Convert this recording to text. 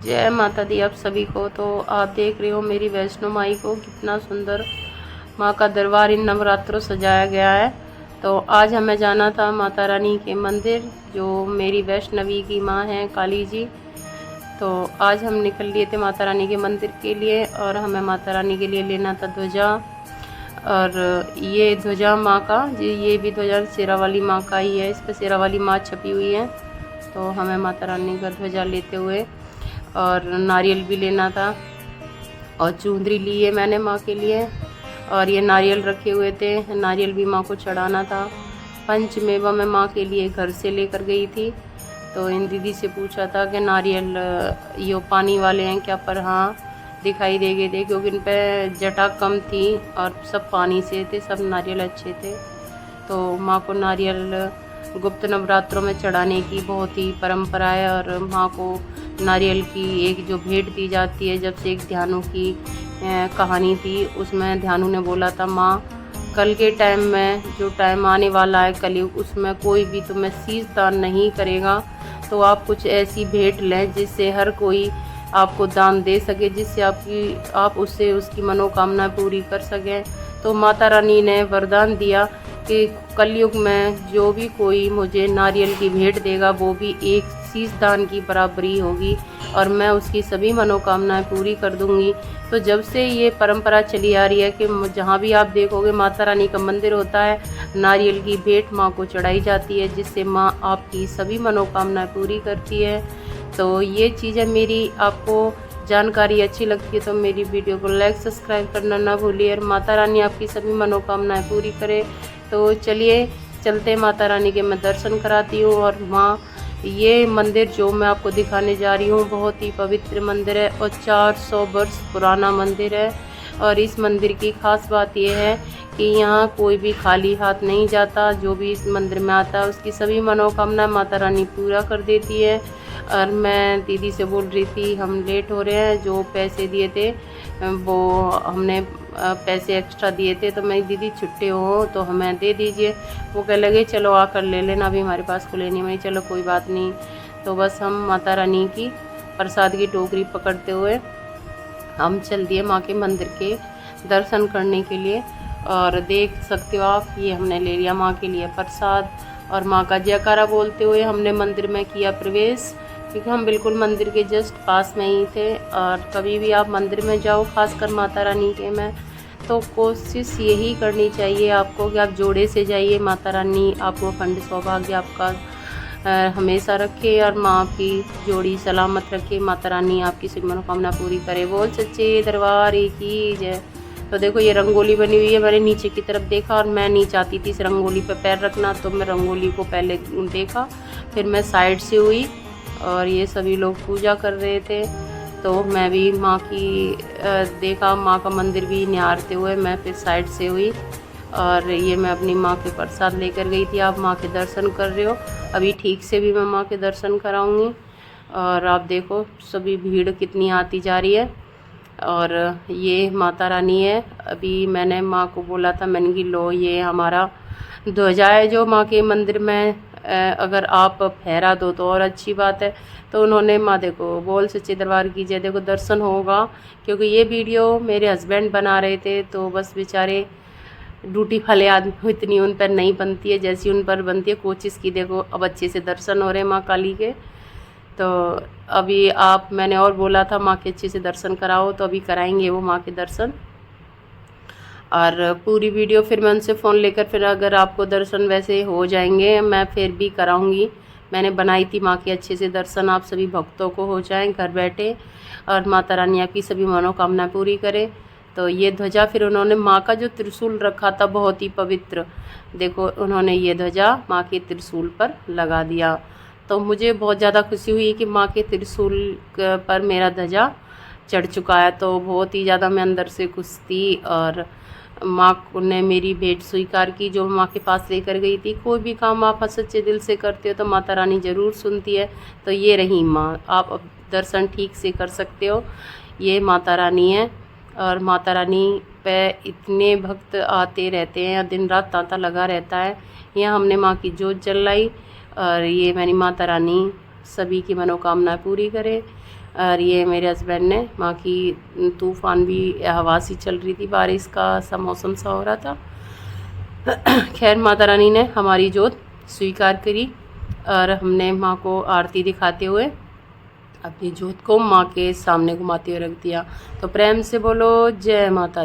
जय माता दी आप सभी को। तो आप देख रहे हो मेरी वैष्णो माई को, कितना सुंदर माँ का दरबार इन नवरात्रों सजाया गया है। तो आज हमें जाना था माता रानी के मंदिर, जो मेरी वैष्णवी की माँ है काली जी। तो आज हम निकल लिए थे माता रानी के मंदिर के लिए, और हमें माता रानी के लिए लेना था ध्वजा। और ये ध्वजा माँ का जी, ये भी ध्वजा शेरा वाली माँ का ही है, इस पर शेरा वाली माँ छपी हुई है। तो हमें माता रानी का ध्वजा लेते हुए और नारियल भी लेना था, और चुंदरी ली है मैंने माँ के लिए, और ये नारियल रखे हुए थे, नारियल भी माँ को चढ़ाना था। पंचमेवा मैं माँ के लिए घर से लेकर गई थी। तो इन दीदी से पूछा था कि नारियल ये पानी वाले हैं क्या, पर हाँ दिखाई दे गए थे, क्योंकि इन पर जटा कम थी और सब पानी से थे, सब नारियल अच्छे थे। तो माँ को नारियल गुप्त नवरात्रों में चढ़ाने की बहुत ही परंपरा है, और माँ को नारियल की एक जो भेंट दी जाती है, जब से एक ध्यानु की कहानी थी, उसमें ध्यानु ने बोला था माँ कल के टाइम में जो टाइम आने वाला है कलयुग, उसमें कोई भी तुम्हें शीश दान नहीं करेगा, तो आप कुछ ऐसी भेंट लें जिससे हर कोई आपको दान दे सके, जिससे आप उससे उसकी मनोकामना पूरी कर सकें। तो माता रानी ने वरदान दिया कि कलयुग में जो भी कोई मुझे नारियल की भेंट देगा वो भी एक शीश दान की बराबरी होगी, और मैं उसकी सभी मनोकामनाएं पूरी कर दूंगी। तो जब से ये परंपरा चली आ रही है कि जहाँ भी आप देखोगे माता रानी का मंदिर होता है, नारियल की भेंट माँ को चढ़ाई जाती है, जिससे माँ आपकी सभी मनोकामनाएं पूरी करती है। तो ये चीज़ें मेरी आपको जानकारी अच्छी लगती है तो मेरी वीडियो को लाइक सब्सक्राइब करना ना भूलिए, और माता रानी आपकी सभी मनोकामनाएं पूरी करे। तो चलिए चलते माता रानी के मैं दर्शन कराती हूँ। और माँ ये मंदिर जो मैं आपको दिखाने जा रही हूँ बहुत ही पवित्र मंदिर है, और 400 वर्ष पुराना मंदिर है। और इस मंदिर की खास बात यह है कि यहाँ कोई भी खाली हाथ नहीं जाता, जो भी इस मंदिर में आता है उसकी सभी मनोकामना माता रानी पूरा कर देती है। और मैं दीदी से बोल रही थी हम लेट हो रहे हैं, जो पैसे दिए थे वो हमने पैसे एक्स्ट्रा दिए थे, तो मैं दीदी छुट्टे हो तो हमें दे दीजिए। वो कह लगे चलो आकर ले लेना, अभी हमारे पास खुले नहीं। मैं चलो कोई बात नहीं। तो बस हम माता रानी की प्रसाद की टोकरी पकड़ते हुए हम चल दिए माँ के मंदिर के दर्शन करने के लिए। और देख सकते हो आप, ये हमने ले लिया माँ के लिए प्रसाद, और माँ का जयकारा बोलते हुए हमने मंदिर में किया प्रवेश, क्योंकि हम बिल्कुल मंदिर के जस्ट पास में ही थे। और कभी भी आप मंदिर में जाओ, खासकर माता रानी के में, तो कोशिश यही करनी चाहिए आपको कि आप जोड़े से जाइए। माता रानी आपको अखंड सौभाग्य आपका हमेशा रखे, और माँ आपकी जोड़ी सलामत रखे। माता रानी आपकी सभी मनोकामना पूरी करे। बोल सच्चे दरबार की जय। तो देखो ये रंगोली बनी हुई है, मैंने नीचे की तरफ देखा और मैं नहीं चाहती थी इस रंगोली पे पैर रखना, तो मैं रंगोली को पहले देखा, फिर मैं साइड से हुई, और ये सभी लोग पूजा कर रहे थे। तो मैं भी माँ की देखा, माँ का मंदिर भी निहारते हुए मैं फिर साइड से हुई, और ये मैं अपनी माँ के प्रसाद लेकर गई थी। आप माँ के दर्शन कर रहे हो, अभी ठीक से भी मैं माँ के दर्शन कराऊंगी। और आप देखो सभी भीड़ कितनी आती जा रही है। और ये माता रानी है। अभी मैंने माँ को बोला था, मैंने कि लो ये हमारा ध्वजा है जो माँ के मंदिर में अगर आप फहरा दो तो और अच्छी बात है। तो उन्होंने माँ देखो बोल सच्चे दरबार की जय, देखो दर्शन होगा, क्योंकि ये वीडियो मेरे हस्बैंड बना रहे थे, तो बस बेचारे ड्यूटी वाले आदमी इतनी उन पर नहीं बनती है जैसी उन पर बनती है। कोशिश की, देखो अब अच्छे से दर्शन हो रहे हैं माँ काली के। तो अभी आप मैंने और बोला था माँ के अच्छे से दर्शन कराओ, तो अभी कराएंगे वो माँ के दर्शन। और पूरी वीडियो फिर मैं उनसे फ़ोन लेकर, फिर अगर आपको दर्शन वैसे हो जाएंगे मैं फिर भी कराऊंगी। मैंने बनाई थी माँ के अच्छे से दर्शन आप सभी भक्तों को हो जाएं घर बैठे, और माता रानी आपकी सभी मनोकामना पूरी करे। तो ये ध्वजा फिर उन्होंने माँ का जो त्रिशूल रखा था बहुत ही पवित्र, देखो उन्होंने ये ध्वजा माँ के त्रिशूल पर लगा दिया। तो मुझे बहुत ज़्यादा खुशी हुई कि माँ के त्रिशूल पर मेरा ध्वजा चढ़ चुका है। तो बहुत ही ज़्यादा मैं अंदर से खुश थी, और माँ ने मेरी भेंट स्वीकार की जो माँ के पास लेकर गई थी। कोई भी काम आप सच्चे दिल से करते हो तो माता रानी ज़रूर सुनती है। तो ये रही माँ, आप अब दर्शन ठीक से कर सकते हो। ये माता रानी है, और माता रानी पे इतने भक्त आते रहते हैं, दिन रात तांता लगा रहता है। यहाँ हमने माँ की जोत जलाई, और ये मेरी माता रानी सभी की मनोकामना पूरी करे। और ये मेरे हस्बैंड ने माँ की तूफ़ान भी हवा सी चल रही थी, बारिश का सा मौसम सा हो रहा था। खैर माता रानी ने हमारी जोत स्वीकार करी और हमने माँ को आरती दिखाते हुए अपनी जोत को माँ के सामने घुमाते हुए रख दिया। तो प्रेम से बोलो जय माता दी।